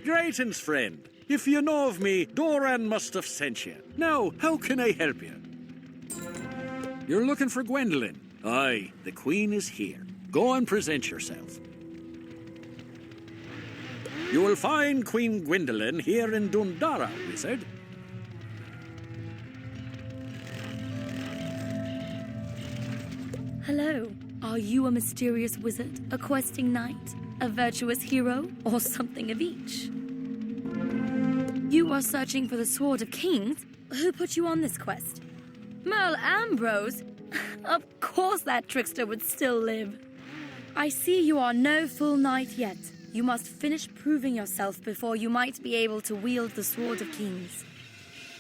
Greetings, friend. If you know of me, Doran must have sent you. Now, how can I help you? You're looking for Gwendolyn. Aye, the Queen is here. Go and present yourself. You will find Queen Gwendolyn here in Dun Dara, wizard. Hello. Are you a mysterious wizard, a questing knight, a virtuous hero, or something of each? You are searching for the Sword of Kings? Who put you on this quest? Merle Ambrose? Of course that trickster would still live. I see you are no full knight yet. You must finish proving yourself before you might be able to wield the Sword of Kings.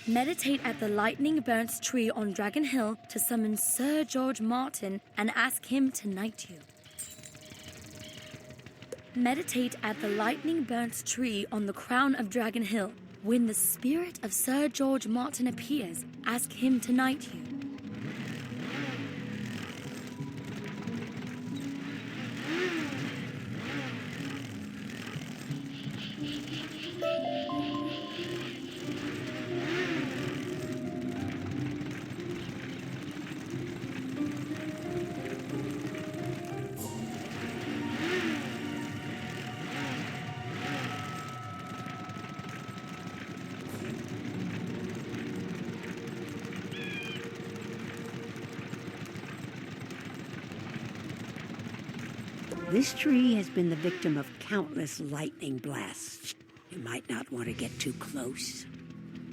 Meditate at the lightning-burnt tree on Dragon Hill to summon Sir George Martin and ask him to knight you. Meditate at the lightning-burnt tree on the crown of Dragon Hill. When the spirit of Sir George Martin appears, ask him to knight you. This tree has been the victim of countless lightning blasts. You might not want to get too close.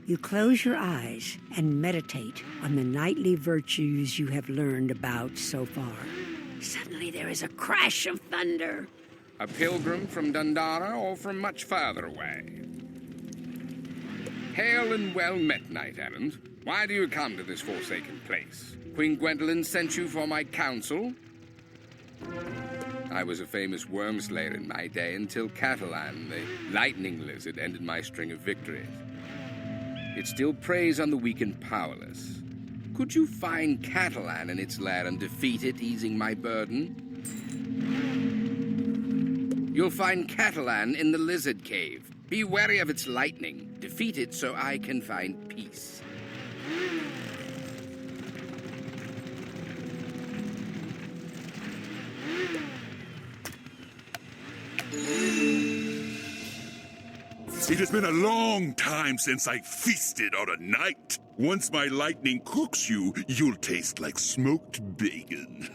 You close your eyes and meditate on the knightly virtues you have learned about so far. Suddenly there is a crash of thunder. A pilgrim from Dun Dara or from much farther away? Hail and well met, knight errant. Why do you come to this forsaken place? Queen Gwendolyn sent you for my counsel? I was a famous worm slayer in my day until Catalan, the lightning lizard, ended my string of victories. It still preys on the weak and powerless. Could you find Catalan in its lair and defeat it, easing my burden? You'll find Catalan in the lizard cave. Be wary of its lightning. Defeat it so I can find peace. It has been a long time since I feasted on a knight. Once my lightning cooks you, you'll taste like smoked bacon.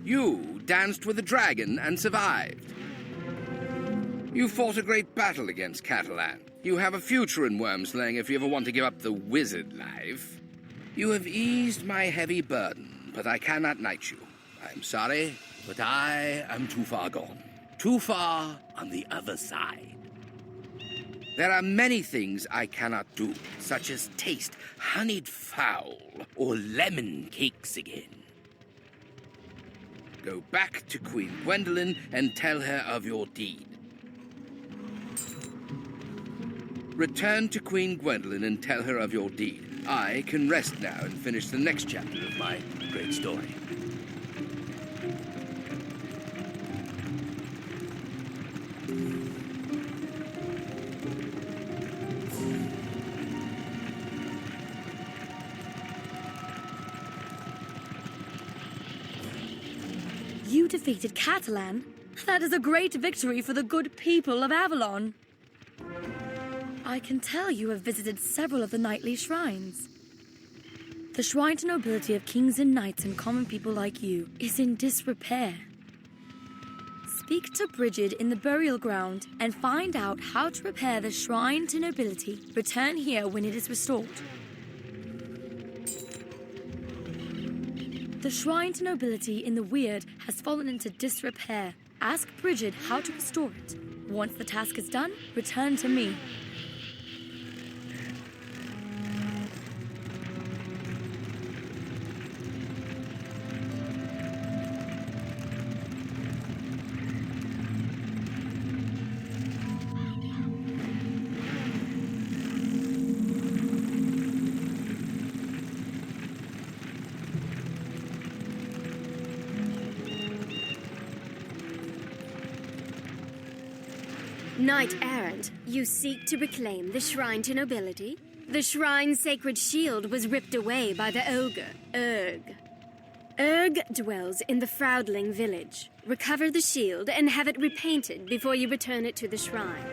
You danced with a dragon and survived. You fought a great battle against Catalan. You have a future in Wormslaying if you ever want to give up the wizard life. You have eased my heavy burden, but I cannot knight you. I'm sorry, but I am too far gone. Too far on the other side. There are many things I cannot do, such as taste honeyed fowl or lemon cakes again. Go back to Queen Gwendolyn and tell her of your deed. Return to Queen Gwendolyn and tell her of your deed. I can rest now and finish the next chapter of my great story. You defeated Catalan? That is a great victory for the good people of Avalon. I can tell you have visited several of the knightly shrines. The shrine to nobility of kings and knights and common people like you is in disrepair. Speak to Bridget in the burial ground and find out how to repair the shrine to nobility. Return here when it is restored. The shrine to nobility in the Weird has fallen into disrepair. Ask Bridget how to restore it. Once the task is done, return to me. Knight-errant, you seek to reclaim the shrine to nobility? The shrine's sacred shield was ripped away by the ogre, Urg. Urg dwells in the Froudling village. Recover the shield and have it repainted before you return it to the shrine.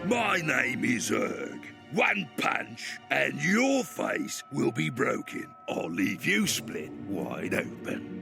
My name is Urg. One punch, and your face will be broken. I'll leave you split wide open.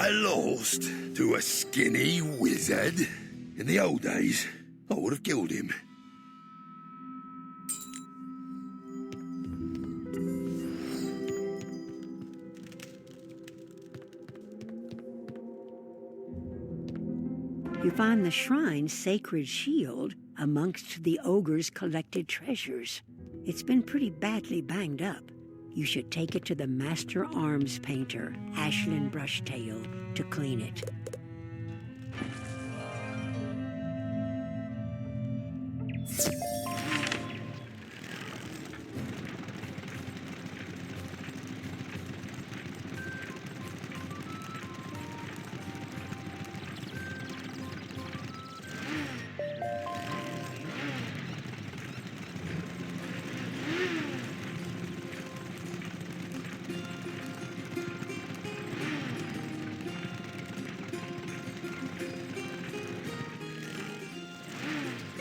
I lost to a skinny wizard? In the old days, I would have killed him. You find the shrine's sacred shield amongst the ogre's collected treasures. It's been pretty badly banged up. You should take it to the master arms painter, Ashlyn Brushtail, to clean it.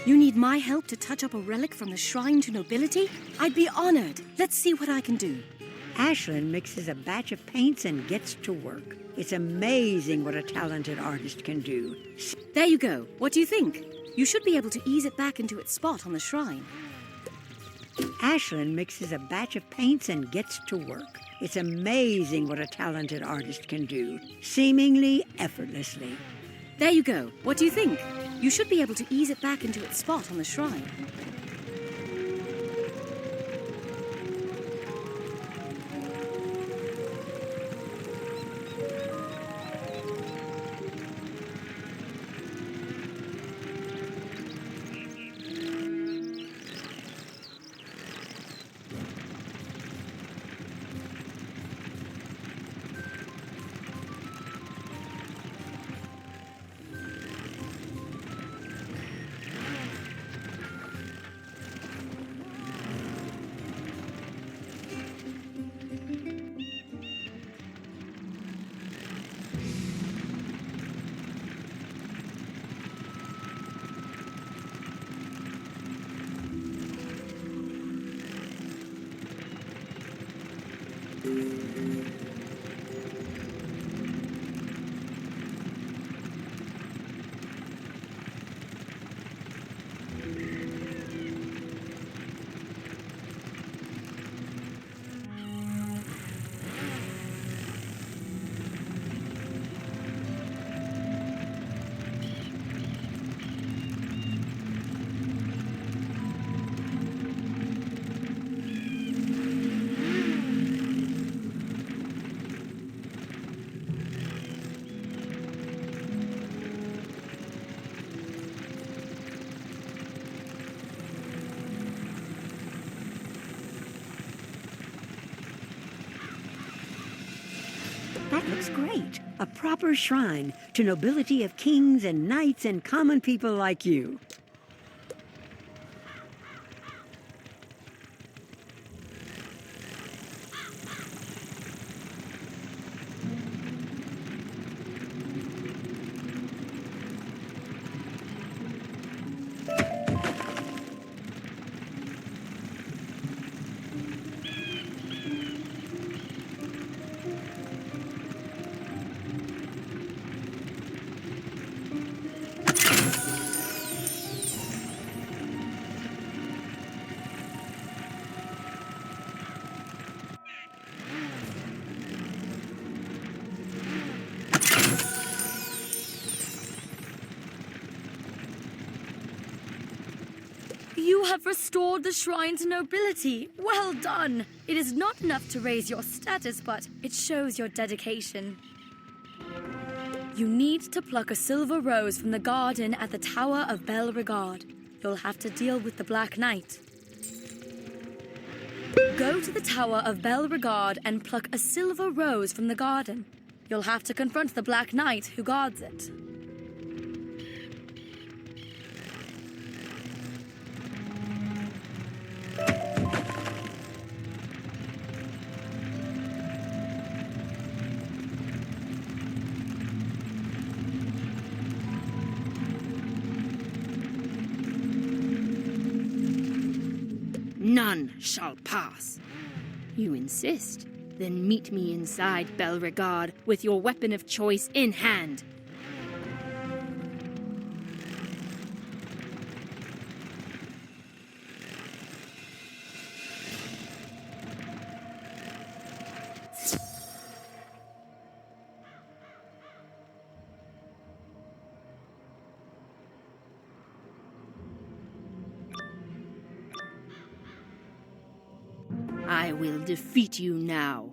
You need my help to touch up a relic from the shrine to nobility? I'd be honored. Let's see what I can do. Ashlyn mixes a batch of paints and gets to work. It's amazing what a talented artist can do. There you go. What do you think? You should be able to ease it back into its spot on the shrine. Ashlyn mixes a batch of paints and gets to work. It's amazing what a talented artist can do, seemingly effortlessly. There you go. What do you think? You should be able to ease it back into its spot on the shrine. That looks great. A proper shrine to nobility of kings and knights and common people like you. You have restored the shrine to nobility. Well done. It is not enough to raise your status, but it shows your dedication. You need to pluck a silver rose from the garden at the Tower of Belregard. You'll have to deal with the Black Knight. Go to the Tower of Belregard and pluck a silver rose from the garden. You'll have to confront the Black Knight who guards it. None shall pass. You insist. Then meet me inside, Belregard, with your weapon of choice in hand. I will defeat you now.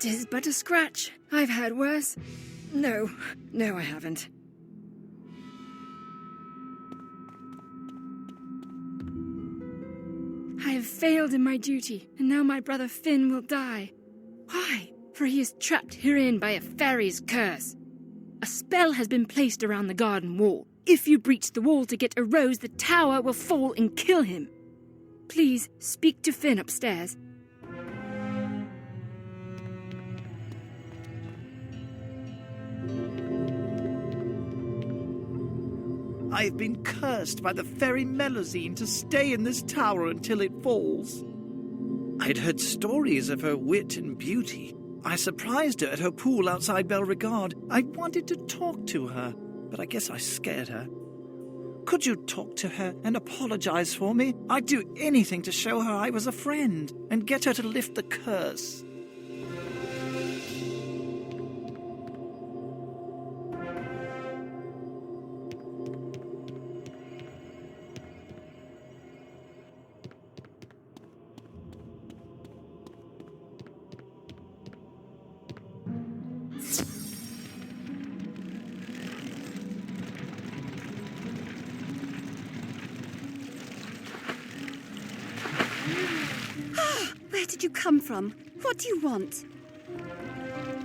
'Tis but a scratch. I've had worse. No, I haven't. I have failed in my duty, and now my brother Finn will die. Why? For he is trapped herein by a fairy's curse. A spell has been placed around the garden wall. If you breach the wall to get a rose, the tower will fall and kill him. Please, speak to Finn upstairs. I've been cursed by the fairy Melusine to stay in this tower until it falls. I'd heard stories of her wit and beauty. I surprised her at her pool outside Belregard. I wanted to talk to her, but I guess I scared her. Could you talk to her and apologize for me? I'd do anything to show her I was a friend and get her to lift the curse. Where did you come from? What do you want?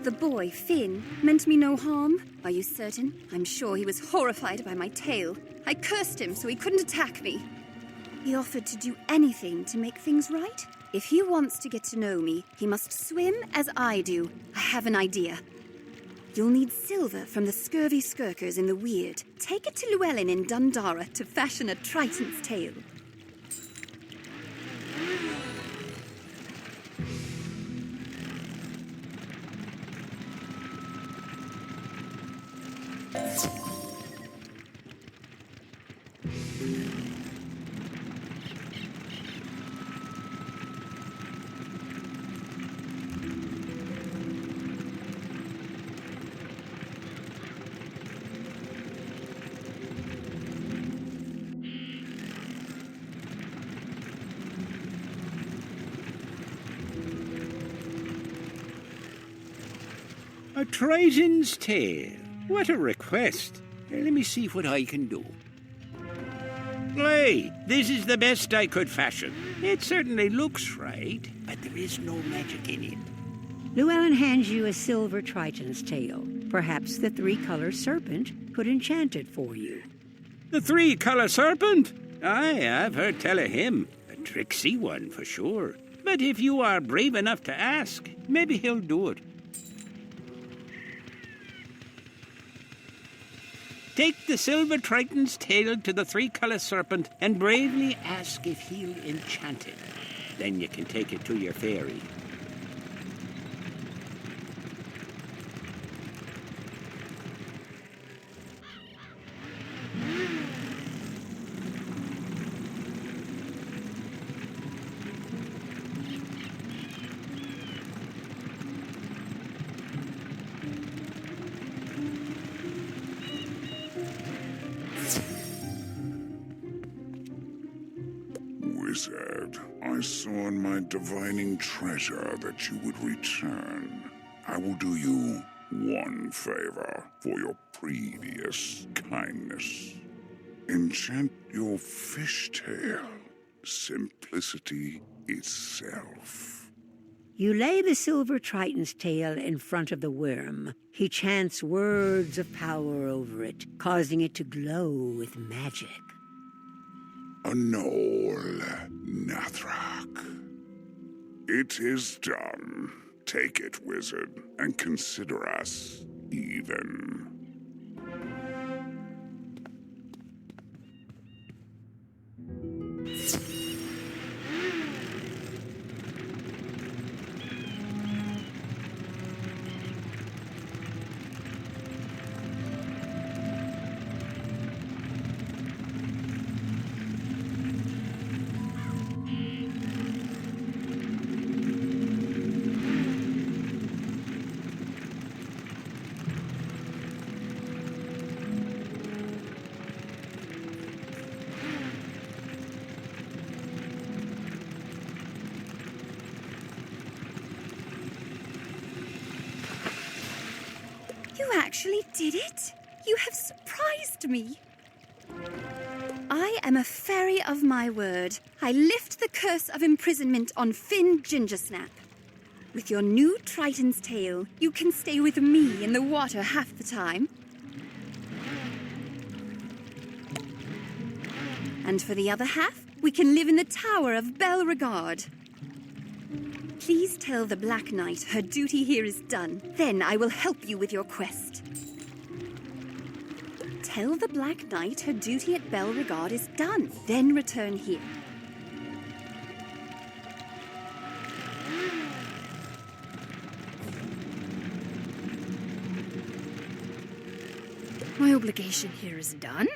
The boy, Finn, meant me no harm. Are you certain? I'm sure he was horrified by my tale. I cursed him so he couldn't attack me. He offered to do anything to make things right. If he wants to get to know me, he must swim as I do. I have an idea. You'll need silver from the scurvy skirkers in the Weird. Take it to Llewellyn in Dun Dara to fashion a Triton's tail. A Triton's tale. What a request. Let me see what I can do. Play. This is the best I could fashion. It certainly looks right, but there is no magic in it. Llewellyn hands you a silver Triton's tail. Perhaps the three-color serpent could enchant it for you. The three-color serpent? Aye, I've heard tell of him. A tricksy one, for sure. But if you are brave enough to ask, maybe he'll do it. Take the silver triton's tail to the three-color serpent and bravely ask if he'll enchant it. Then you can take it to your fairy. Wizard, I saw in my divining treasure that you would return. I will do you one favor for your previous kindness. Enchant your fishtail, simplicity itself. You lay the silver triton's tail in front of the worm. He chants words of power over it, causing it to glow with magic. Anol Nathrak. It is done. Take it, wizard, and consider us even. You actually did it? You have surprised me. I am a fairy of my word. I lift the curse of imprisonment on Finn Gingersnap. With your new Triton's tail, you can stay with me in the water half the time. And for the other half, we can live in the Tower of Belregard. Please tell the Black Knight her duty here is done. Then I will help you with your quest. Tell the Black Knight her duty at Belregard is done. Then return here. My obligation here is done.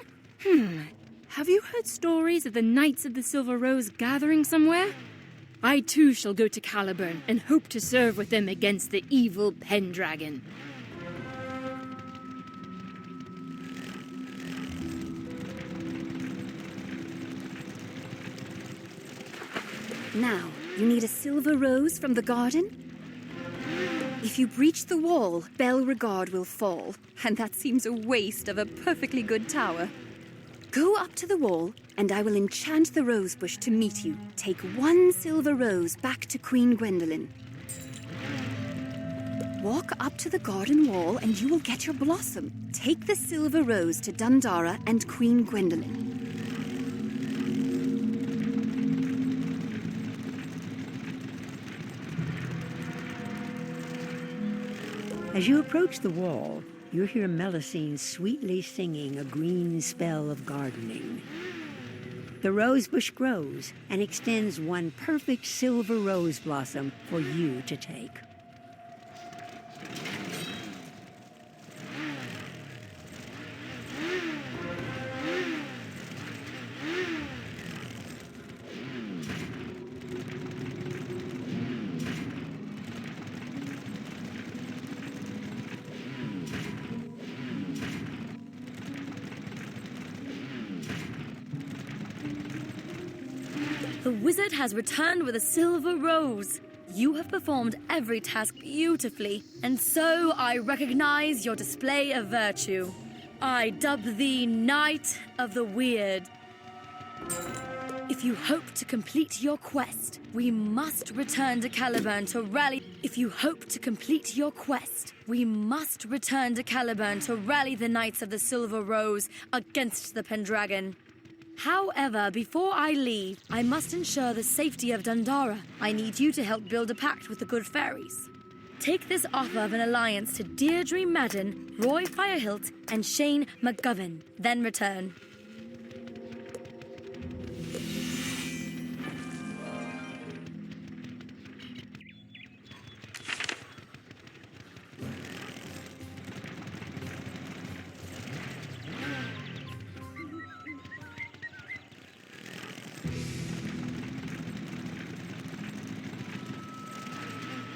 Have you heard stories of the Knights of the Silver Rose gathering somewhere? I too shall go to Caliburn and hope to serve with them against the evil Pendragon. Now, you need a silver rose from the garden? If you breach the wall, Belregard will fall, and that seems a waste of a perfectly good tower. Go up to the wall, and I will enchant the rose bush to meet you. Take one silver rose back to Queen Gwendolyn. Walk up to the garden wall, and you will get your blossom. Take the silver rose to Dun Dara and Queen Gwendolyn. As you approach the wall, you hear Melusine sweetly singing a green spell of gardening. The rosebush grows and extends one perfect silver rose blossom for you to take. The wizard has returned with a silver rose. You have performed every task beautifully, and so I recognize your display of virtue. I dub thee Knight of the Weird. If you hope to complete your quest, we must return to Caliburn to rally. If you hope to complete your quest, we must return to Caliburn to rally the Knights of the Silver Rose against the Pendragon. However, before I leave, I must ensure the safety of Dun Dara. I need you to help build a pact with the good fairies. Take this offer of an alliance to Deirdre Madden, Roy Firehilt, and Shane McGovern. Then return.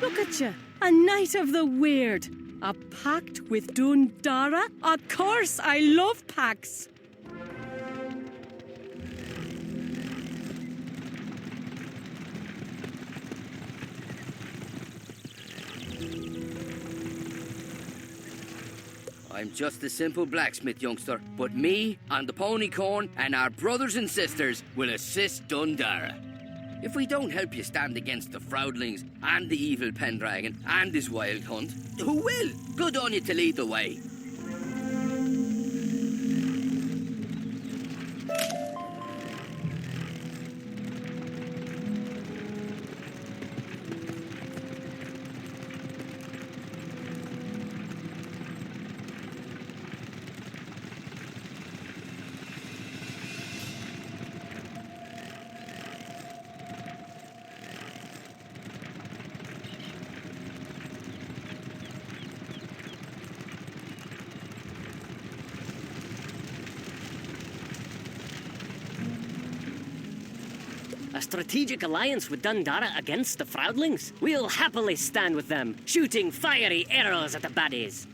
Look at you, a knight of the weird. A pact with Dun Dara? Of course, I love pacts. I'm just a simple blacksmith, youngster, but me and the ponycorn and our brothers and sisters will assist Dun Dara. If we don't help you stand against the Froudlings and the evil Pendragon and his wild hunt, who will? Good on you to lead the way. A strategic alliance with Dun Dara against the Froudlings? We'll happily stand with them, shooting fiery arrows at the baddies.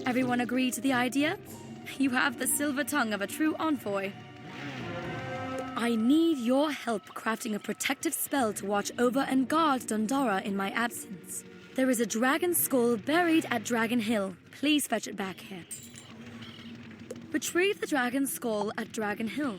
Everyone agree to the idea? You have the silver tongue of a true envoy. I need your help crafting a protective spell to watch over and guard Dun Dara in my absence. There is a dragon skull buried at Dragon Hill. Please fetch it back here. Retrieve the dragon skull at Dragon Hill.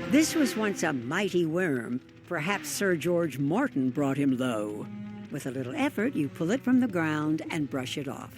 This was once a mighty worm. Perhaps Sir George Morton brought him low. With a little effort, you pull it from the ground and brush it off.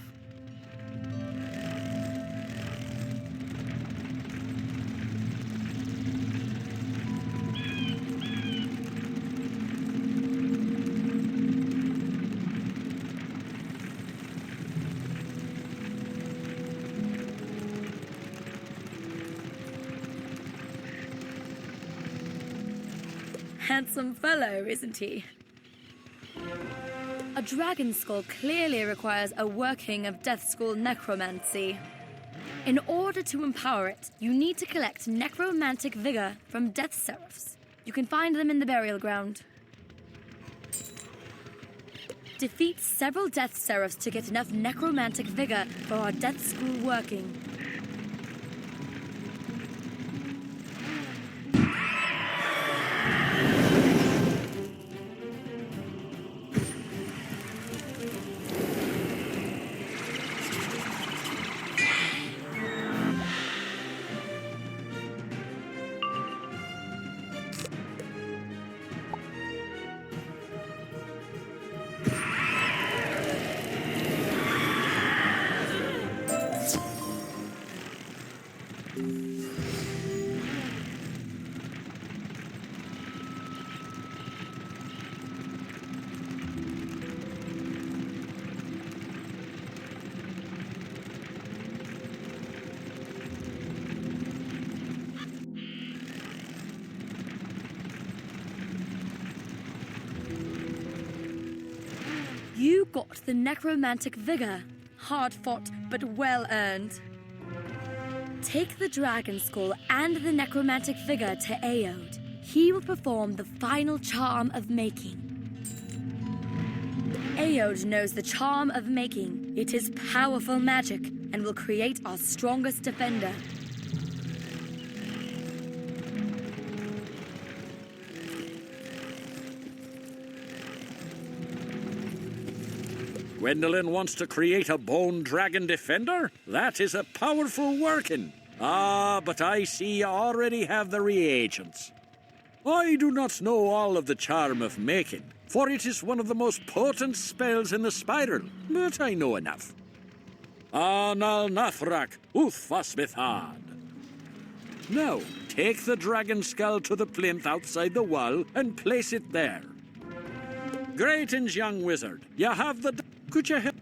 Handsome fellow, isn't he? A dragon skull clearly requires a working of Death School necromancy. In order to empower it, you need to collect necromantic vigor from Death Seraphs. You can find them in the burial ground. Defeat several Death Seraphs to get enough necromantic vigor for our Death School working. You got the necromantic vigor. Hard fought, but well earned. Take the dragon skull and the necromantic vigor to Aod. He will perform the final charm of making. Aod knows the charm of making. It is powerful magic and will create our strongest defender. Gwendolyn wants to create a bone dragon defender? That is a powerful working. Ah, but I see you already have the reagents. I do not know all of the charm of making, for it is one of the most potent spells in the spiral, but I know enough. Anal Nathrak Uthfasmithad. Now, take the dragon skull to the plinth outside the wall and place it there. Greetings, young wizard. You have the... Could you help?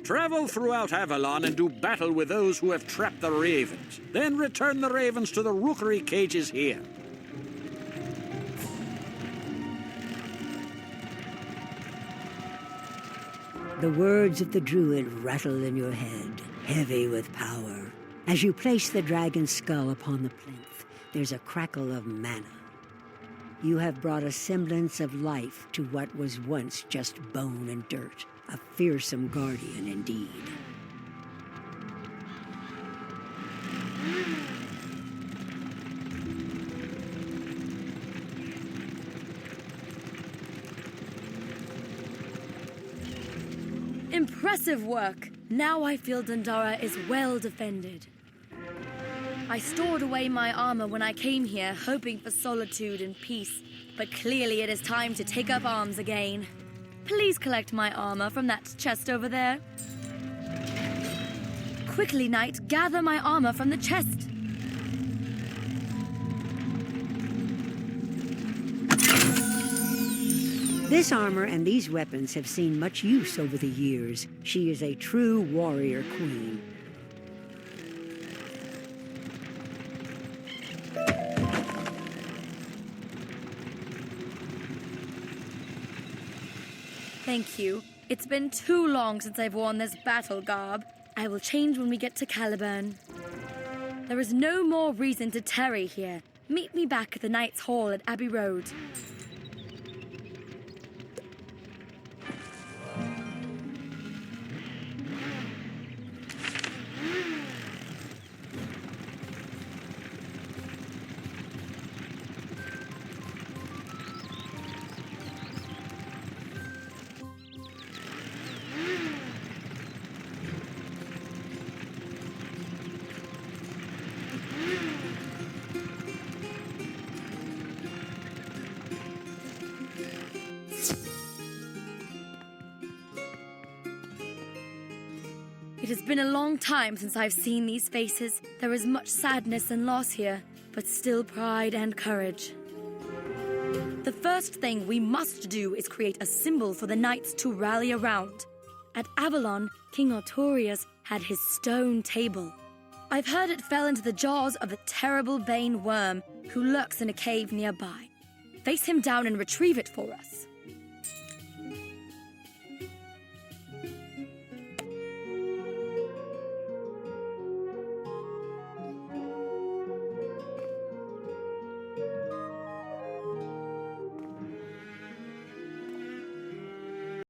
Travel throughout Avalon and do battle with those who have trapped the ravens. Then return the ravens to the rookery cages here. The words of the druid rattle in your head, heavy with power. As you place the dragon's skull upon the plinth, there's a crackle of mana. You have brought a semblance of life to what was once just bone and dirt. A fearsome guardian indeed. Impressive work! Now I feel Dun Dara is well defended. I stored away my armor when I came here, hoping for solitude and peace. But clearly it is time to take up arms again. Please collect my armor from that chest over there. Quickly, knight, gather my armor from the chest. This armor and these weapons have seen much use over the years. She is a true warrior queen. Thank you. It's been too long since I've worn this battle garb. I will change when we get to Caliburn. There is no more reason to tarry here. Meet me back at the Knight's Hall at Abbey Road. It has been a long time since I've seen these faces. There is much sadness and loss here, but still pride and courage. The first thing we must do is create a symbol for the knights to rally around. At Avalon, King Artorius had his stone table. I've heard it fell into the jaws of a terrible Bane worm who lurks in a cave nearby. Face him down and retrieve it for us.